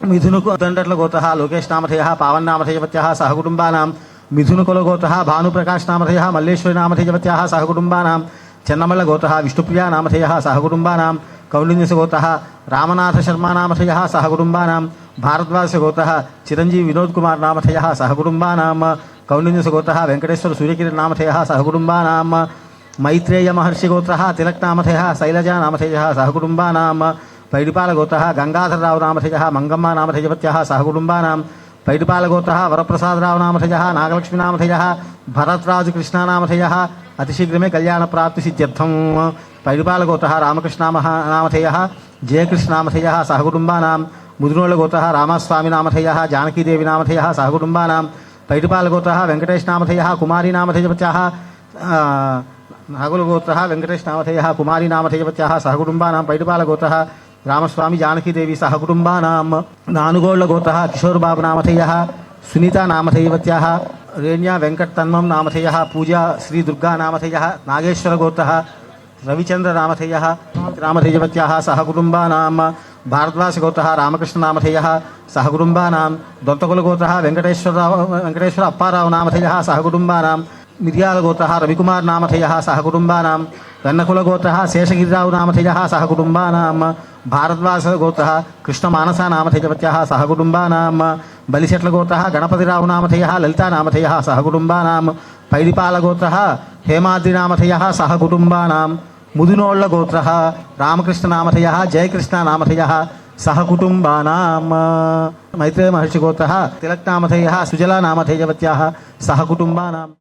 मिथुनकुलगोत्रः लोकेशनामधेयः पावन्नामधेयवत्याः सहकुटुम्बानां मिथुनकुलगोत्रः भानुप्रकाशनामधेयः मल्लेश्वरीनामधेयवत्याः सहकुटुम्बानां चन्नमल्लगोत्रः विष्णुप्रियानामधेयः सहकुटुम्बानां कौण्डिन्यसगोत्रः रामनाथशर्मानामधेयः सहकुटुम्बानां भारद्वाजगोत्रः Chiranjeevi विनोदकुमारनामधेयः सहकुटुम्बानां कौण्डिन्यसगोत्रः वेङ्कटेश्वरसूर्यकिरणनामधेयः सहकुटुम्बानां मैत्रेयमहर्षिगोत्रः तिलकनामधेयः शैलजानामधेयः सहकुटुम्बानां पैडिपालगोत्रः गंगाधररावनामधेयः मंगम्मानामधेयवत्याः सहकुटुम्बानां पैडिपालगोत्रः वरप्रसादरावनामधेयः नागलक्ष्मीनामधेयः भरतराजकृष्णानामधेयः अतिशीघ्रमे कल्याणप्राप्तिसिद्ध्यर्थं पैडिपालगोत्रः रामकृष्णानामधेयः जयकृष्णामधेयः सहकुटुम्बानां मुद्रोळगोत्रः रामस्वामीनामधेयः जानकीदेवीनामधेयः सहकुटुम्बानां पैडिपालगोत्रः वेङ्कटेशनामधेयः कुमारीनामधेयवत्याः नागुलगोत्रः वेङ्कटेशनामधेयः कुमारीनामधेयवत्याः सहकुटुम्बानां पैडिपालगोत्रः Ramaswamy Jankidevi सहकुटुम्बानां नानुगोळगोत्रः किशोरबाबुनामधेयः सुनीतानामधेयवत्याः रेण्या वेङ्कटतन्मं नामधेयः Puja श्रीदुर्गानामधेयः नागेश्वरगोत्रः रविचन्द्रनामधेयः नामधेयवत्याः सहकुटुम्बानां भारद्वाजगोत्रः रामकृष्णनामधेयः सहकुटुम्बानां दत्तकुलगोत्रः Venkateshwara Apparao नामधेयः सहकुटुम्बानां मिर्यालगोत्रः Ravikumar नामधेयः सहकुटुम्बानां वेन्नकुलगोत्रः शेषगिरिराव नामधेयः सहकुटुम्बानां भारद्वाजगोत्रः कृष्णमानसा नामधेयवत्याः सहकुटुम्बानां बलिशेट्लगोत्रः गणपतिराव नामधेयः Lalita नामधेयः सहकुटुम्बानां पैडिपालगोत्रः हेमाद्रिनामधेयः सहकुटुम्बानां मुदिनोळ्ळगोत्रः रामकृष्णनामधेयः जयकृष्णनामधेयः सहकुटुम्बानां Maitreya महर्षिगोत्रः तिलकनामधेयः Sujala नामधेयवत्याः सहकुटुम्बानां